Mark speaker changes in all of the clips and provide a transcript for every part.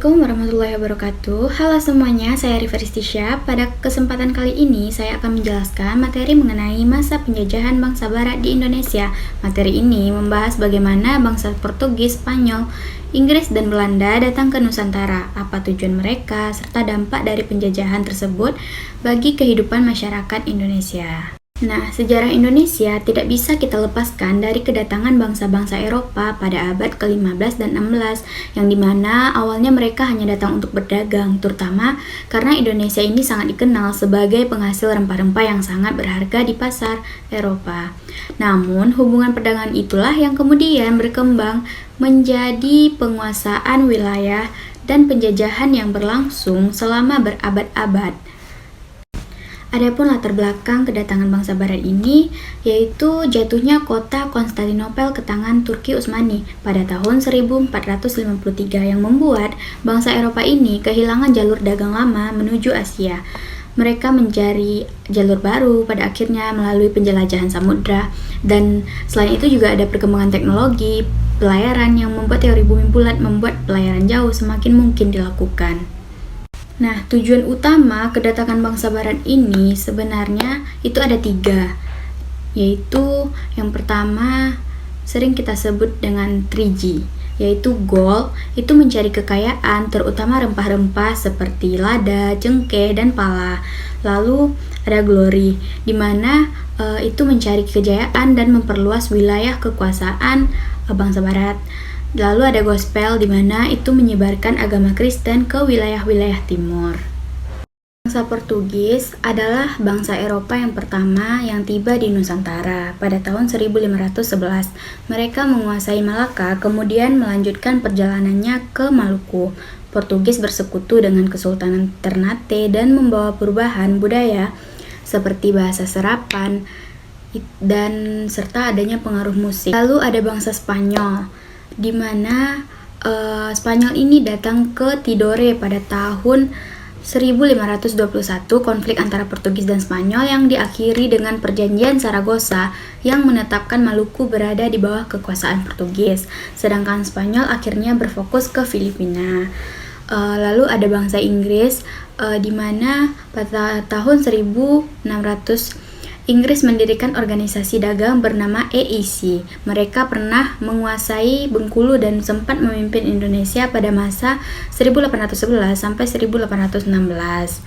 Speaker 1: Assalamualaikum warahmatullahi wabarakatuh. Halo semuanya, saya Rifa Ristisya. Pada kesempatan kali ini, saya akan menjelaskan materi mengenai masa penjajahan bangsa barat di Indonesia. Materi ini membahas bagaimana bangsa Portugis, Spanyol, Inggris, dan Belanda datang ke Nusantara, apa tujuan mereka, serta dampak dari penjajahan tersebut bagi kehidupan masyarakat Indonesia. Nah, sejarah Indonesia tidak bisa kita lepaskan dari kedatangan bangsa-bangsa Eropa pada abad ke-15 dan 16, yang dimana awalnya mereka hanya datang untuk berdagang, terutama karena Indonesia ini sangat dikenal sebagai penghasil rempah-rempah yang sangat berharga di pasar Eropa. Namun, hubungan perdagangan itulah yang kemudian berkembang menjadi penguasaan wilayah dan penjajahan yang berlangsung selama berabad-abad. Adapun latar belakang kedatangan bangsa barat ini yaitu jatuhnya kota Konstantinopel ke tangan Turki Utsmani pada tahun 1453 yang membuat bangsa Eropa ini kehilangan jalur dagang lama menuju Asia. Mereka mencari jalur baru pada akhirnya melalui penjelajahan samudra, dan selain itu juga ada perkembangan teknologi pelayaran yang membuat teori bumi bulat membuat pelayaran jauh semakin mungkin dilakukan. Nah, tujuan utama kedatangan bangsa barat ini sebenarnya itu ada 3, yaitu yang pertama sering kita sebut dengan 3G, yaitu gold, itu mencari kekayaan terutama rempah-rempah seperti lada, cengkeh, dan pala. Lalu ada glory, di mana itu mencari kejayaan dan memperluas wilayah kekuasaan bangsa barat. Lalu ada gospel, di mana itu menyebarkan agama Kristen ke wilayah-wilayah timur. Bangsa Portugis adalah bangsa Eropa yang pertama yang tiba di Nusantara pada tahun 1511. Mereka menguasai Malaka, kemudian melanjutkan perjalanannya ke Maluku. Portugis bersekutu dengan Kesultanan Ternate dan membawa perubahan budaya seperti bahasa serapan dan serta adanya pengaruh musik. Lalu ada bangsa Spanyol, di mana Spanyol ini datang ke Tidore pada tahun 1521. Konflik antara Portugis dan Spanyol yang diakhiri dengan perjanjian Saragossa yang menetapkan Maluku berada di bawah kekuasaan Portugis, sedangkan Spanyol akhirnya berfokus ke Filipina. Lalu ada bangsa Inggris, di mana pada tahun 1600 Inggris mendirikan organisasi dagang bernama EEC. Mereka pernah menguasai Bengkulu dan sempat memimpin Indonesia pada masa 1811 sampai 1816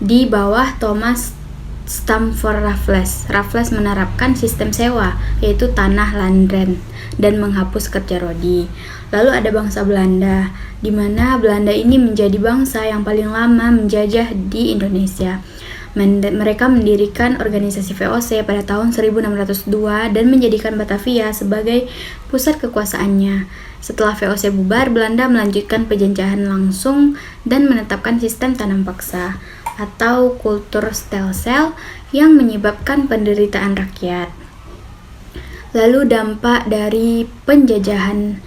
Speaker 1: di bawah Thomas Stamford Raffles. Raffles menerapkan sistem sewa, yaitu tanah landrent, dan menghapus kerja rodi. Lalu ada bangsa Belanda, di mana Belanda ini menjadi bangsa yang paling lama menjajah di Indonesia. Mereka mendirikan organisasi VOC pada tahun 1602 dan menjadikan Batavia sebagai pusat kekuasaannya. Setelah VOC bubar, Belanda melanjutkan penjajahan langsung dan menetapkan sistem tanam paksa atau kultur stelsel yang menyebabkan penderitaan rakyat. Lalu dampak dari penjajahan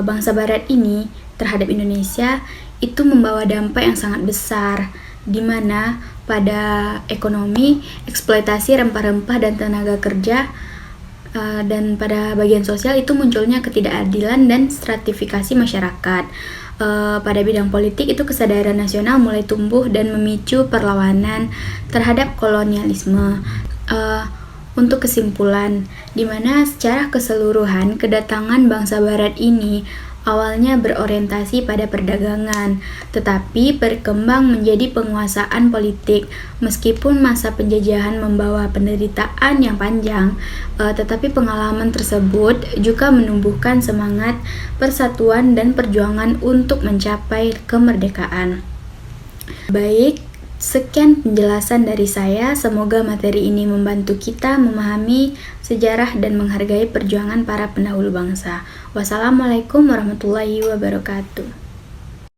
Speaker 1: bangsa barat ini terhadap Indonesia itu membawa dampak yang sangat besar, di mana pada ekonomi, eksploitasi rempah-rempah dan tenaga kerja, dan pada bagian sosial itu munculnya ketidakadilan dan stratifikasi masyarakat. Pada bidang politik itu kesadaran nasional mulai tumbuh dan memicu perlawanan terhadap kolonialisme. Untuk kesimpulan, di mana secara keseluruhan kedatangan bangsa barat ini awalnya berorientasi pada perdagangan, tetapi berkembang menjadi penguasaan politik. Meskipun masa penjajahan membawa penderitaan yang panjang, tetapi pengalaman tersebut juga menumbuhkan semangat persatuan dan perjuangan untuk mencapai kemerdekaan. Baik, sekian penjelasan dari saya. Semoga materi ini membantu kita memahami sejarah dan menghargai perjuangan para pendahulu bangsa. Wassalamualaikum warahmatullahi wabarakatuh.